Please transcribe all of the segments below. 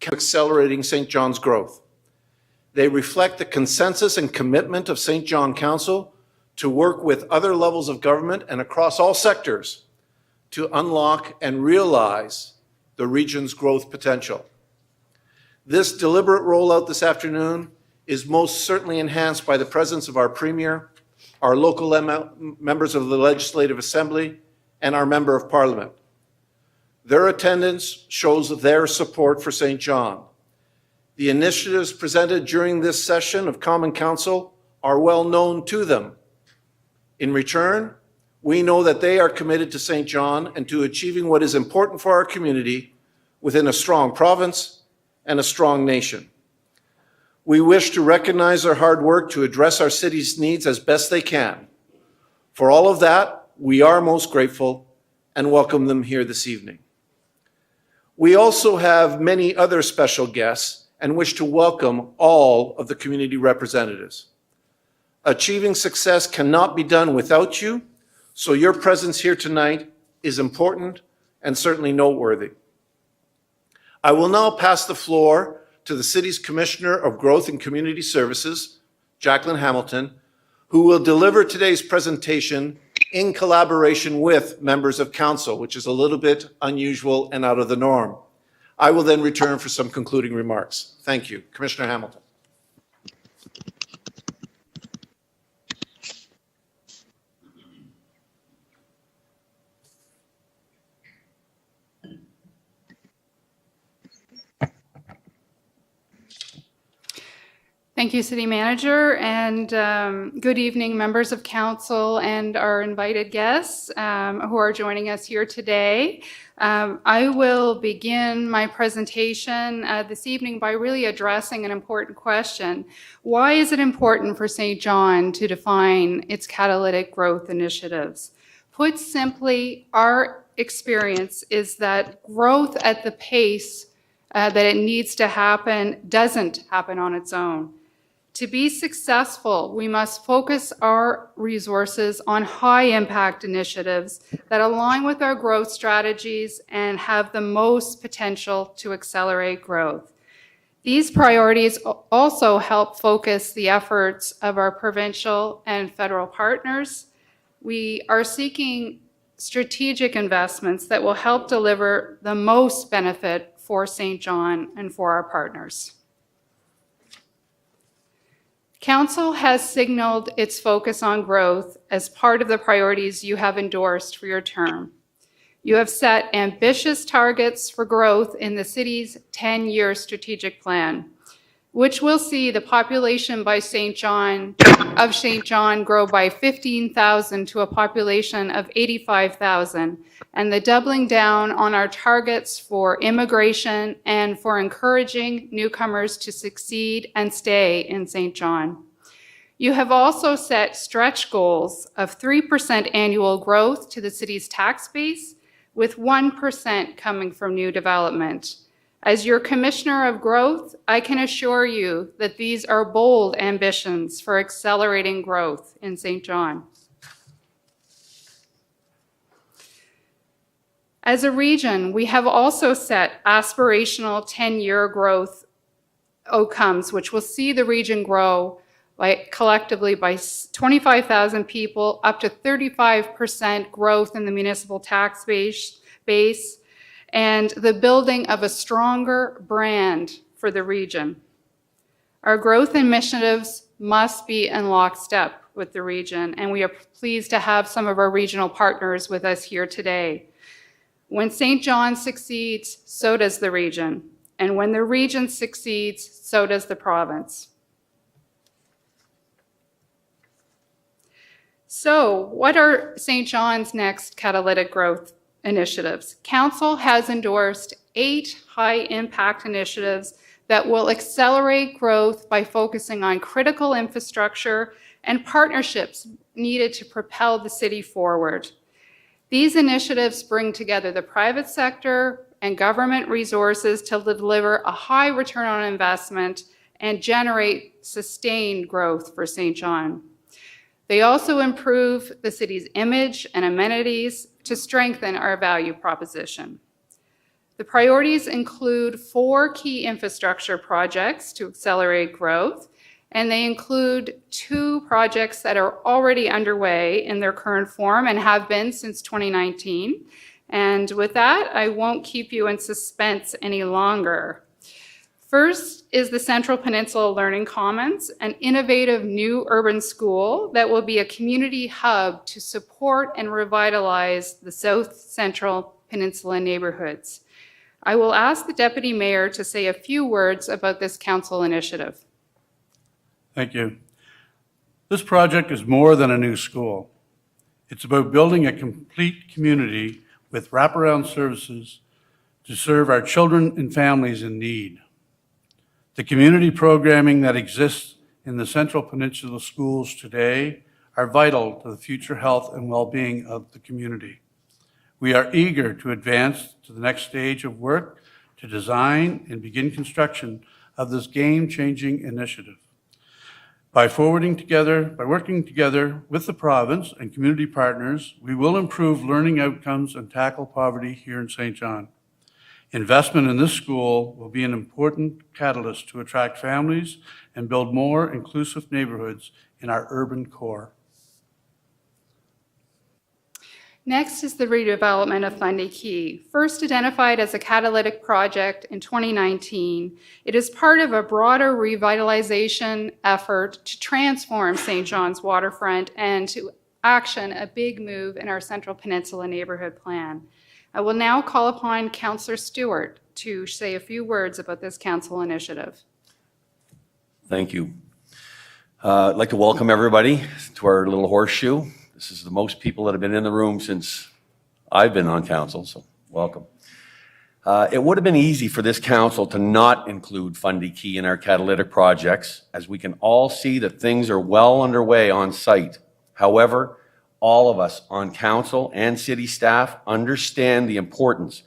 accelerating St. John's growth. They reflect the consensus and commitment of St. John Council to work with other levels of government and across all sectors to unlock and realize the region's growth potential. This deliberate rollout this afternoon is most certainly enhanced by the presence of our Premier, our local members of the Legislative Assembly, and our Member of Parliament. Their attendance shows their support for St. John. The initiatives presented during this session of Common Council are well known to them. In return, we know that they are committed to St. John and to achieving what is important for our community within a strong province and a strong nation. We wish to recognize their hard work to address our city's needs as best they can. For all of that, we are most grateful and welcome them here this evening. We also have many other special guests and wish to welcome all of the community representatives. Achieving success cannot be done without you, so your presence here tonight is important and certainly noteworthy. I will now pass the floor to the City's Commissioner of Growth and Community Services, Jacqueline Hamilton, who will deliver today's presentation in collaboration with members of Council, which is a little bit unusual and out of the norm. I will then return for some concluding remarks. Thank you. Commissioner Hamilton. Thank you, City Manager, and good evening, members of Council and our invited guests who are joining us here today. I will begin my presentation this evening by really addressing an important question. Why is it important for St. John to define its catalytic growth initiatives? Put simply, our experience is that growth at the pace that it needs to happen doesn't happen on its own. To be successful, we must focus our resources on high-impact initiatives that align with our growth strategies and have the most potential to accelerate growth. These priorities also help focus the efforts of our provincial and federal partners. We are seeking strategic investments that will help deliver the most benefit for St. John and for our partners. Council has signaled its focus on growth as part of the priorities you have endorsed for your term. You have set ambitious targets for growth in the city's 10-year strategic plan, which will see the population of St. John grow by 15,000 to a population of 85,000, and the doubling down on our targets for immigration and for encouraging newcomers to succeed and stay in St. John. You have also set stretch goals of 3% annual growth to the city's tax base, with 1% coming from new development. As your Commissioner of Growth, I can assure you that these are bold ambitions for accelerating growth in St. John. As a region, we have also set aspirational 10-year growth outcomes, which will see the region grow collectively by 25,000 people, up to 35% growth in the municipal tax base, and the building of a stronger brand for the region. Our growth initiatives must be in lockstep with the region, and we are pleased to have some of our regional partners with us here today. When St. John succeeds, so does the region. And when the region succeeds, so does the province. So, what are St. John's next catalytic growth initiatives? Council has endorsed 8 high-impact initiatives that will accelerate growth by focusing on critical infrastructure and partnerships needed to propel the city forward. These initiatives bring together the private sector and government resources to deliver a high return on investment and generate sustained growth for St. John. They also improve the city's image and amenities to strengthen our value proposition. The priorities include 4 key infrastructure projects to accelerate growth, and they include 2 projects that are already underway in their current form and have been since 2019. And with that, I won't keep you in suspense any longer. First is the Central Peninsula Learning Commons, an innovative new urban school that will be a community hub to support and revitalize the South Central Peninsula neighborhoods. I will ask the Deputy Mayor to say a few words about this council initiative. Thank you. This project is more than a new school. It's about building a complete community with wraparound services to serve our children and families in need. The community programming that exists in the Central Peninsula schools today are vital to the future health and well-being of the community. We are eager to advance to the next stage of work to design and begin construction of this game-changing initiative. By working together with the province and community partners, we will improve learning outcomes and tackle poverty here in St. John. Investment in this school will be an important catalyst to attract families and build more inclusive neighborhoods in our urban core. Next is the redevelopment of Fundy Key. First identified as a catalytic project in 2019, it is part of a broader revitalization effort to transform St. John's waterfront and to action a big move in our Central Peninsula neighborhood plan. I will now call upon Councillor Stewart to say a few words about this council initiative. Thank you. I'd like to welcome everybody to our little horseshoe. This is the most people that have been in the room since I've been on council, so welcome. It would have been easy for this council to not include Fundy Key in our catalytic projects, as we can all see that things are well underway on site. However, all of us on council and city staff understand the importance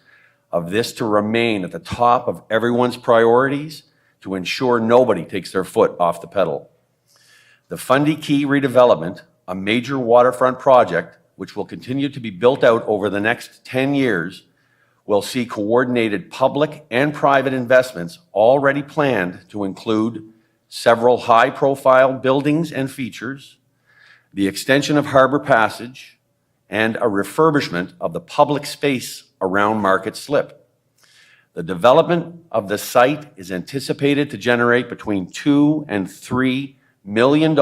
of this to remain at the top of everyone's priorities to ensure nobody takes their foot off the pedal. The Fundy Key redevelopment, a major waterfront project which will continue to be built out over the next 10 years, will see coordinated public and private investments already planned to include several high-profile buildings and features, the extension of Harbor Passage, and a refurbishment of the public space around Market Slip. The development of the site is anticipated to generate between $2 and $3 million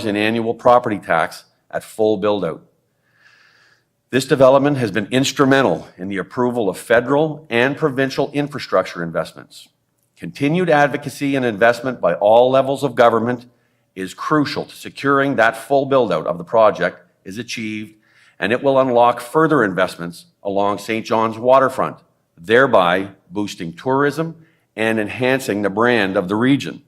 in annual property tax at full build-out. This development has been instrumental in the approval of federal and provincial infrastructure investments. Continued advocacy and investment by all levels of government is crucial to securing that full build-out of the project is achieved, and it will unlock further investments along St. John's waterfront, thereby boosting tourism and enhancing the brand of the region.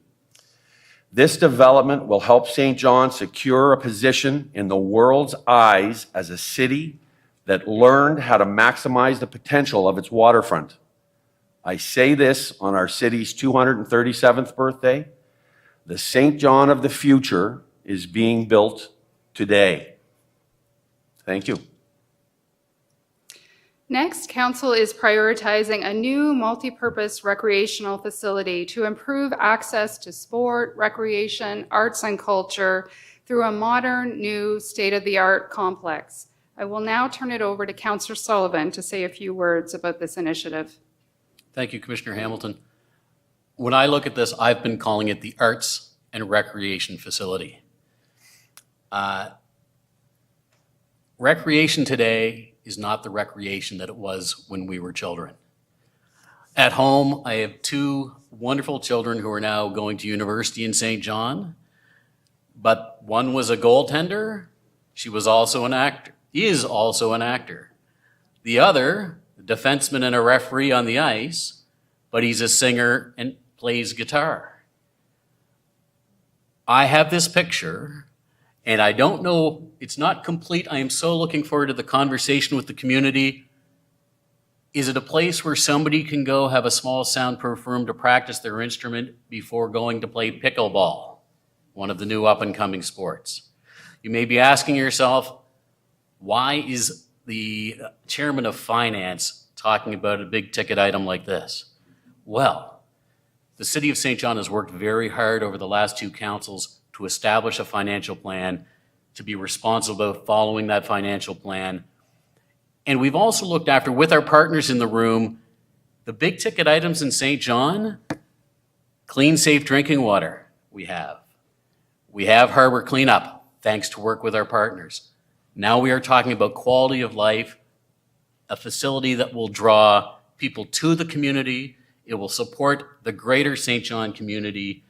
This development will help St. John secure a position in the world's eyes as a city that learned how to maximize the potential of its waterfront. I say this on our city's 237th birthday. The St. John of the future is being built today. Thank you. Next, Council is prioritizing a new multi-purpose recreational facility to improve access to sport, recreation, arts, and culture through a modern, new, state-of-the-art complex. I will now turn it over to Councillor Sullivan to say a few words about this initiative. Thank you, Commissioner Hamilton. When I look at this, I've been calling it the Arts and Recreation Facility. Recreation today is not the recreation that it was when we were children. At home, I have 2 wonderful children who are now going to university in St. John, but one was a goaltender. She was also an actor, is also an actor. The other, a defenseman and a referee on the ice, but he's a singer and plays guitar. I have this picture, and I don't know, it's not complete. I am so looking forward to the conversation with the community. Is it a place where somebody can go have a small soundproof room to practice their instrument before going to play pickleball, one of the new up-and-coming sports? You may be asking yourself, why is the chairman of finance talking about a big ticket item like this? Well, the city of St. John has worked very hard over the last two councils to establish a financial plan, to be responsible about following that financial plan. And we've also looked after, with our partners in the room, the big ticket items in St. John. Clean, safe drinking water, we have. We have harbor cleanup, thanks to work with our partners. Now we are talking about quality of life, a facility that will draw people to the community. It will support the greater St. John community.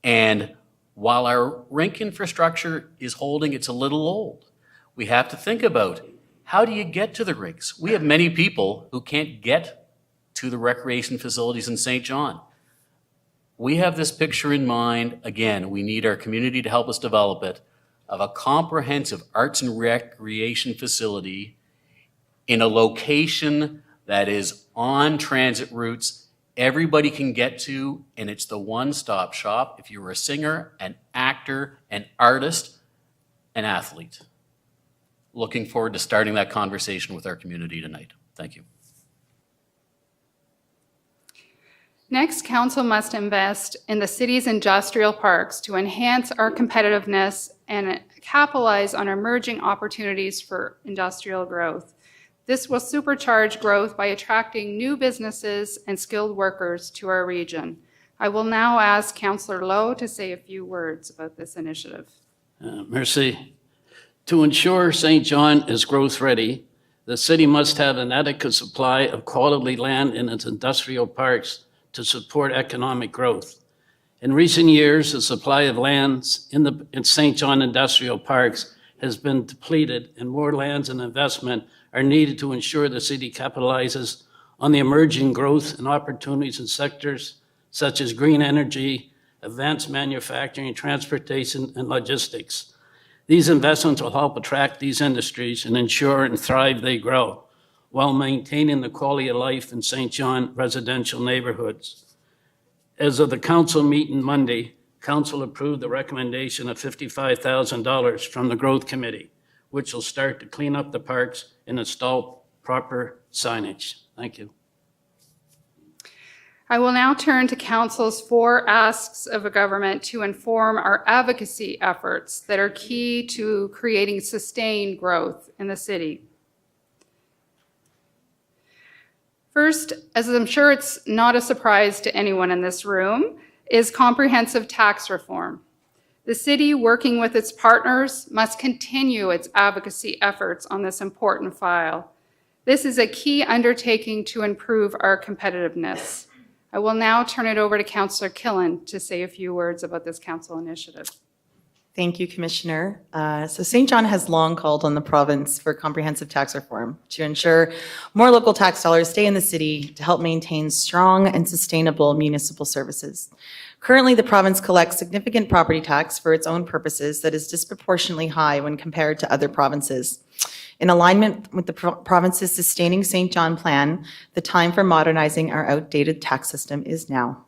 And while our rink infrastructure is holding, it's a little old. We have to think about, how do you get to the rinks? We have many people who can't get to the recreation facilities in St. John. We have this picture in mind. Again, we need our community to help us develop it, of a comprehensive arts and recreation facility in a location that is on transit routes everybody can get to, and it's the one-stop shop if you're a singer, an actor, an artist, an athlete. Looking forward to starting that conversation with our community tonight. Thank you. Next, council must invest in the city's industrial parks to enhance our competitiveness and capitalize on emerging opportunities for industrial growth. This will supercharge growth by attracting new businesses and skilled workers to our region. I will now ask Councillor Lowe to say a few words about this initiative. Merci. To ensure St. John is growth ready, the city must have an adequate supply of quality land in its industrial parks to support economic growth. In recent years, the supply of lands in St. John industrial parks has been depleted, and more lands and investment are needed to ensure the city capitalizes on the emerging growth and opportunities in sectors such as green energy, advanced manufacturing, transportation, and logistics. These investments will help attract these industries and ensure and thrive they grow, while maintaining the quality of life in St. John residential neighborhoods. As of the council meeting Monday, council approved the recommendation of $55,000 from the Growth Committee, which will start to clean up the parks and install proper signage. Thank you. I will now turn to council's 4 asks of a government to inform our advocacy efforts that are key to creating sustained growth in the city. First, as I'm sure it's not a surprise to anyone in this room, is comprehensive tax reform. The city, working with its partners, must continue its advocacy efforts on this important file. This is a key undertaking to improve our competitiveness. I will now turn it over to Councillor Killen to say a few words about this council initiative. Thank you, Commissioner. So St. John has long called on the province for comprehensive tax reform to ensure more local tax dollars stay in the city to help maintain strong and sustainable municipal services. Currently, the province collects significant property tax for its own purposes that is disproportionately high when compared to other provinces. In alignment with the province's Sustaining St. John plan, the time for modernizing our outdated tax system is now.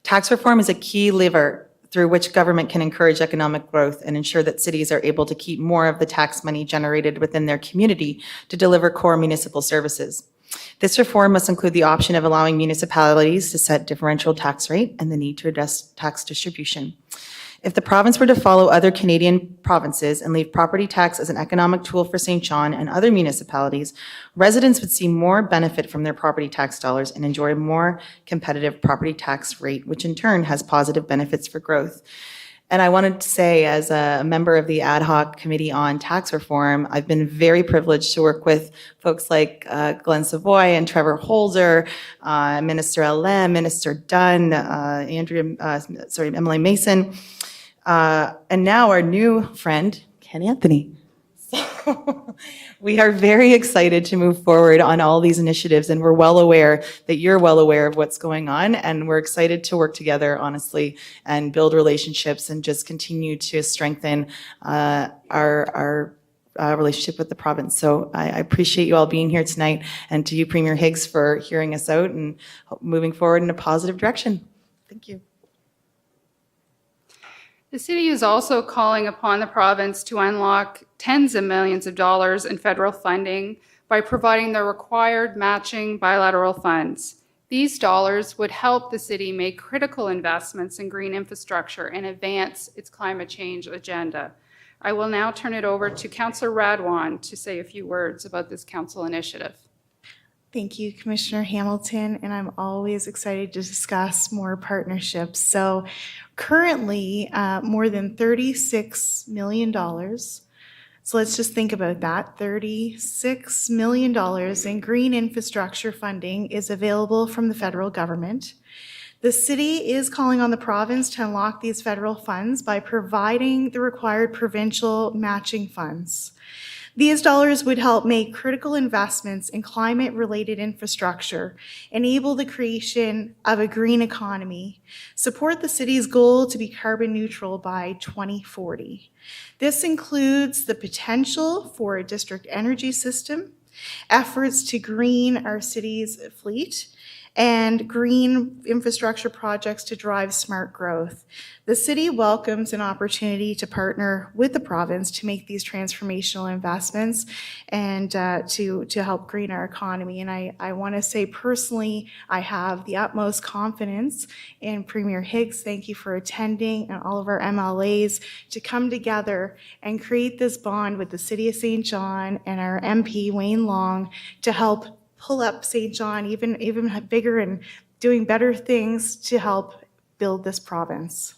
Tax reform is a key lever through which government can encourage economic growth and ensure that cities are able to keep more of the tax money generated within their community to deliver core municipal services. This reform must include the option of allowing municipalities to set differential tax rate and the need to address tax distribution. If the province were to follow other Canadian provinces and leave property tax as an economic tool for St. John and other municipalities, residents would see more benefit from their property tax dollars and enjoy a more competitive property tax rate, which in turn has positive benefits for growth. And I wanted to say, as a member of the ad hoc committee on tax reform, I've been very privileged to work with folks like Glenn Savoy and Trevor Holzer, Minister Alem, Minister Dunn, Emily Mason, and now our new friend, Ken Anthony. So we are very excited to move forward on all these initiatives, and we're well aware that you're well aware of what's going on, and we're excited to work together, honestly, and build relationships and just continue to strengthen our relationship with the province. So I appreciate you all being here tonight, and to you, Premier Higgs, for hearing us out and moving forward in a positive direction. Thank you. The city is also calling upon the province to unlock tens of millions of dollars in federal funding by providing the required matching bilateral funds. These dollars would help the city make critical investments in green infrastructure and advance its climate change agenda. I will now turn it over to Councillor Radwan to say a few words about this council initiative. Thank you, Commissioner Hamilton, and I'm always excited to discuss more partnerships. So currently, more than $36 million. So let's just think about that. $36 million in green infrastructure funding is available from the federal government. The city is calling on the province to unlock these federal funds by providing the required provincial matching funds. These dollars would help make critical investments in climate-related infrastructure, enable the creation of a green economy, support the city's goal to be carbon neutral by 2040. This includes the potential for a district energy system, efforts to green our city's fleet, and green infrastructure projects to drive smart growth. The city welcomes an opportunity to partner with the province to make these transformational investments and to help green our economy. And I want to say personally, I have the utmost confidence in Premier Higgs. Thank you for attending, and all of our MLAs to come together and create this bond with the City of St. John and our MP, Wayne Long, to help pull up St. John even bigger and doing better things to help build this province.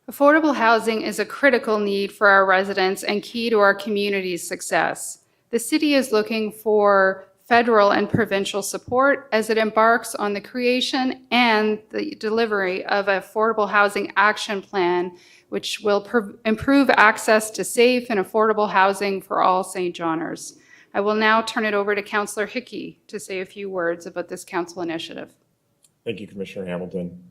Affordable housing is a critical need for our residents and key to our community's success. The city is looking for federal and provincial support as it embarks on the creation and the delivery of an affordable housing action plan, which will improve access to safe and affordable housing for all St. Johners. I will now turn it over to Councillor Hickey to say a few words about this council initiative. Thank you, Commissioner Hamilton.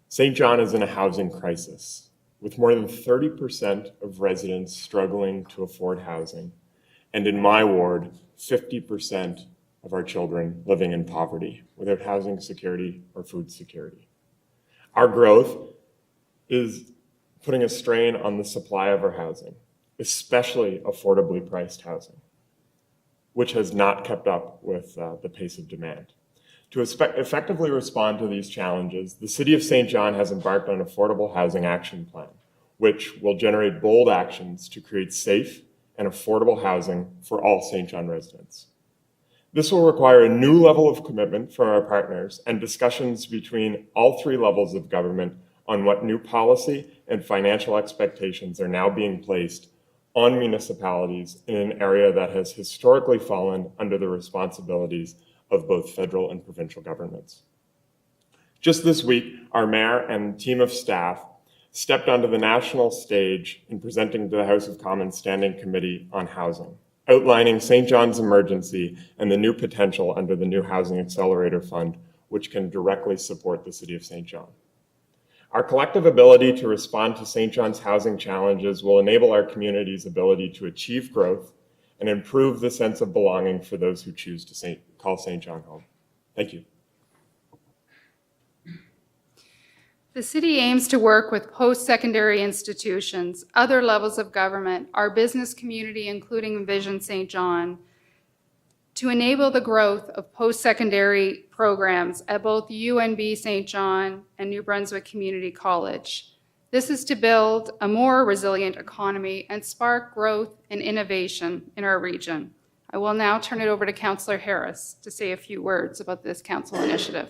St. John is in a housing crisis, with more than 30% of residents struggling to afford housing, and in my ward, 50% of our children living in poverty without housing security or food security. Our growth is putting a strain on the supply of our housing, especially affordably priced housing, which has not kept up with the pace of demand. To effectively respond to these challenges, the City of St. John has embarked on an affordable housing action plan, which will generate bold actions to create safe and affordable housing for all St. John residents. This will require a new level of commitment from our partners and discussions between all three levels of government on what new policy and financial expectations are now being placed on municipalities in an area that has historically fallen under the responsibilities of both federal and provincial governments. Just this week, our mayor and team of staff stepped onto the national stage in presenting to the House of Commons Standing Committee on Housing, outlining St. John's emergency and the new potential under the new Housing Accelerator Fund, which can directly support the City of St. John. Our collective ability to respond to St. John's housing challenges will enable our community's ability to achieve growth and improve the sense of belonging for those who choose to call St. John home. Thank you. The city aims to work with post-secondary institutions, other levels of government, our business community, including Envision St. John, to enable the growth of post-secondary programs at both UNB St. John and New Brunswick Community College. This is to build a more resilient economy and spark growth and innovation in our region. I will now turn it over to Councillor Harris to say a few words about this council initiative.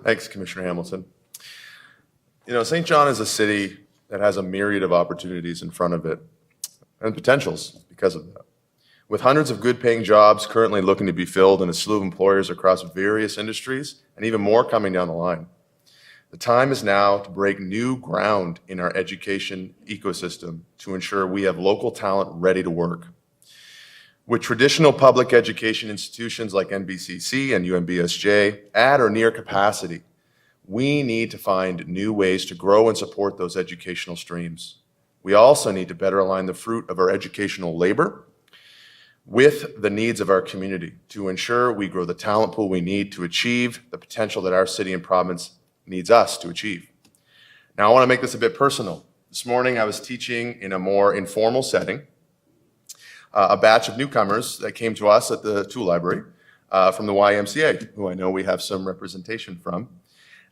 Thanks, Commissioner Hamilton. You know, St. John is a city that has a myriad of opportunities in front of it and potentials because of that. With hundreds of good-paying jobs currently looking to be filled and a slew of employers across various industries and even more coming down the line. The time is now to break new ground in our education ecosystem to ensure we have local talent ready to work. With traditional public education institutions like NBCC and UNBSJ at or near capacity, we need to find new ways to grow and support those educational streams. We also need to better align the fruit of our educational labor with the needs of our community to ensure we grow the talent pool we need to achieve the potential that our city and province needs us to achieve. Now, I want to make this a bit personal. This morning, I was teaching in a more informal setting a batch of newcomers that came to us at the Tool Library from the YMCA, who I know we have some representation from.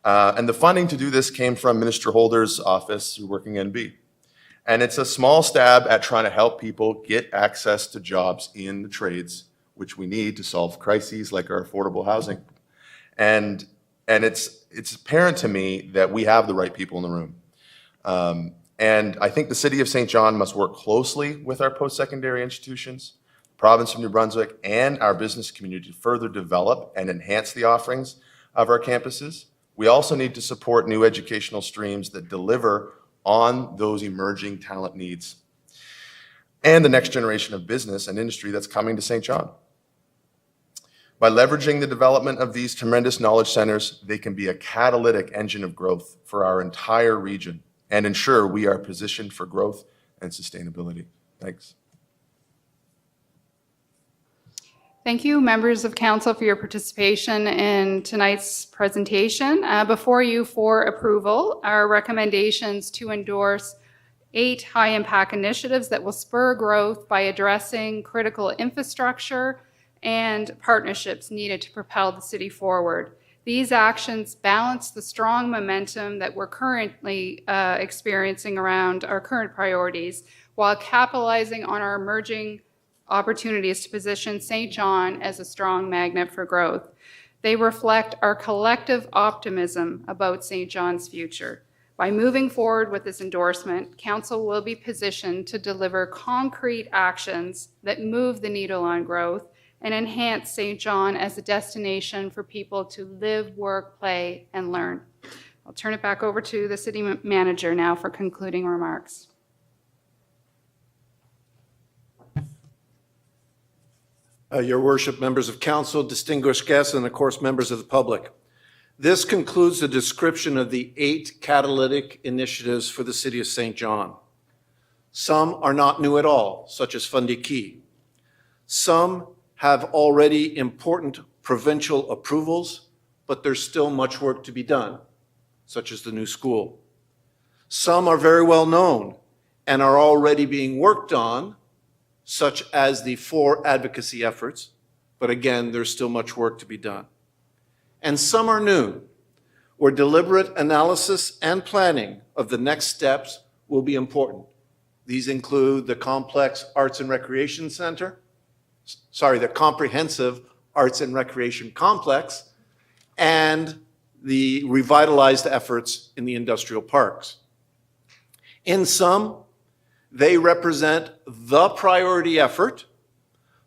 And the funding to do this came from Minister Holder's office through Working NB. And it's a small stab at trying to help people get access to jobs in the trades, which we need to solve crises like our affordable housing. And it's apparent to me that we have the right people in the room. And I think the City of St. John must work closely with our post-secondary institutions, the province of New Brunswick, and our business community to further develop and enhance the offerings of our campuses. We also need to support new educational streams that deliver on those emerging talent needs and the next generation of business and industry that's coming to St. John. By leveraging the development of these tremendous knowledge centers, they can be a catalytic engine of growth for our entire region and ensure we are positioned for growth and sustainability. Thanks. Thank you, members of council, for your participation in tonight's presentation. Before you for approval are recommendations to endorse 8 high-impact initiatives that will spur growth by addressing critical infrastructure and partnerships needed to propel the city forward. These actions balance the strong momentum that we're currently experiencing around our current priorities while capitalizing on our emerging opportunities to position St. John as a strong magnet for growth. They reflect our collective optimism about St. John's future. By moving forward with this endorsement, Council will be positioned to deliver concrete actions that move the needle on growth and enhance St. John as a destination for people to live, work, play, and learn. I'll turn it back over to the City Manager now for concluding remarks. Your Worship, members of council, distinguished guests, and of course, members of the public. This concludes the description of the 8 catalytic initiatives for the City of St. John. Some are not new at all, such as Fundy Key. Some have already important provincial approvals, but there's still much work to be done, such as the new school. Some are very well known and are already being worked on, such as the 4 advocacy efforts, but again, there's still much work to be done. And some are new, where deliberate analysis and planning of the next steps will be important. These include the complex Arts and Recreation Center, the comprehensive Arts and Recreation Complex, and the revitalized efforts in the industrial parks. In some, they represent the priority effort,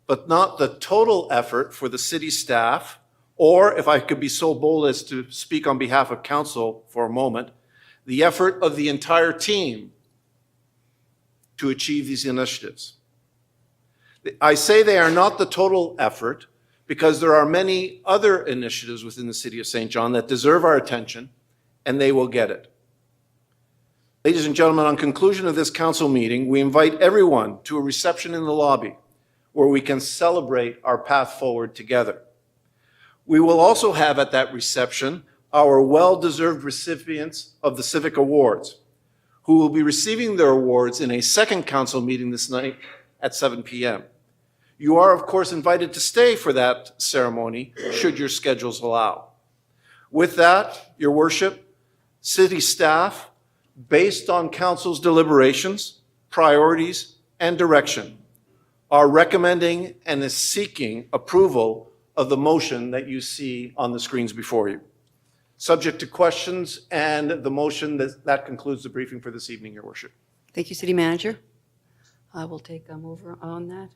but not the total effort for the city staff, or if I could be so bold as to speak on behalf of council for a moment, the effort of the entire team to achieve these initiatives. I say they are not the total effort because there are many other initiatives within the City of St. John that deserve our attention, and they will get it. Ladies and gentlemen, on conclusion of this council meeting, we invite everyone to a reception in the lobby where we can celebrate our path forward together. We will also have at that reception our well-deserved recipients of the Civic Awards, who will be receiving their awards in a second council meeting this night at 7 p.m. You are, of course, invited to stay for that ceremony, should your schedules allow. With that, Your Worship, city staff, based on council's deliberations, priorities, and direction, are recommending and is seeking approval of the motion that you see on the screens before you. Subject to questions and the motion, that concludes the briefing for this evening, Your Worship. Thank you, City Manager. I will take over on that.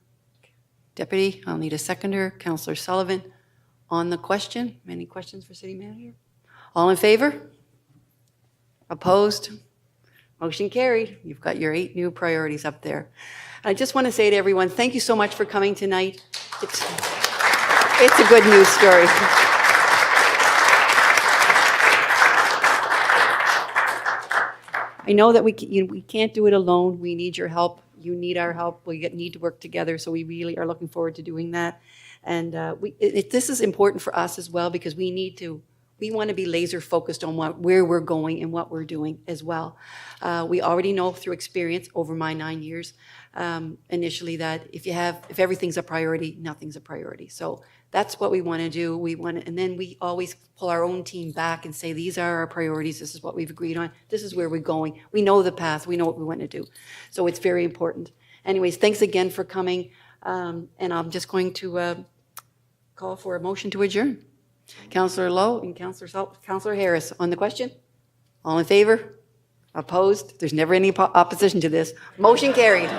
Deputy, I'll need a seconder. Councillor Sullivan, on the question. Any questions for City Manager? All in favor? Opposed? Motion carried. You've got your 8 new priorities up there. I just want to say to everyone, thank you so much for coming tonight. It's a good news story. I know that we can't do it alone. We need your help. You need our help. We need to work together, so we really are looking forward to doing that. And this is important for us as well because we need to we want to be laser focused on where we're going and what we're doing as well. We already know through experience over my 9 years initially that if everything's a priority, nothing's a priority. So that's what we want to do. And then we always pull our own team back and say, these are our priorities. This is what we've agreed on. This is where we're going. We know the path. We know what we want to do. So it's very important. Anyways, thanks again for coming. And I'm just going to call for a motion to adjourn. Councillor Lowe and Councillor Harris on the question. All in favor? Opposed? There's never any opposition to this. Motion carried.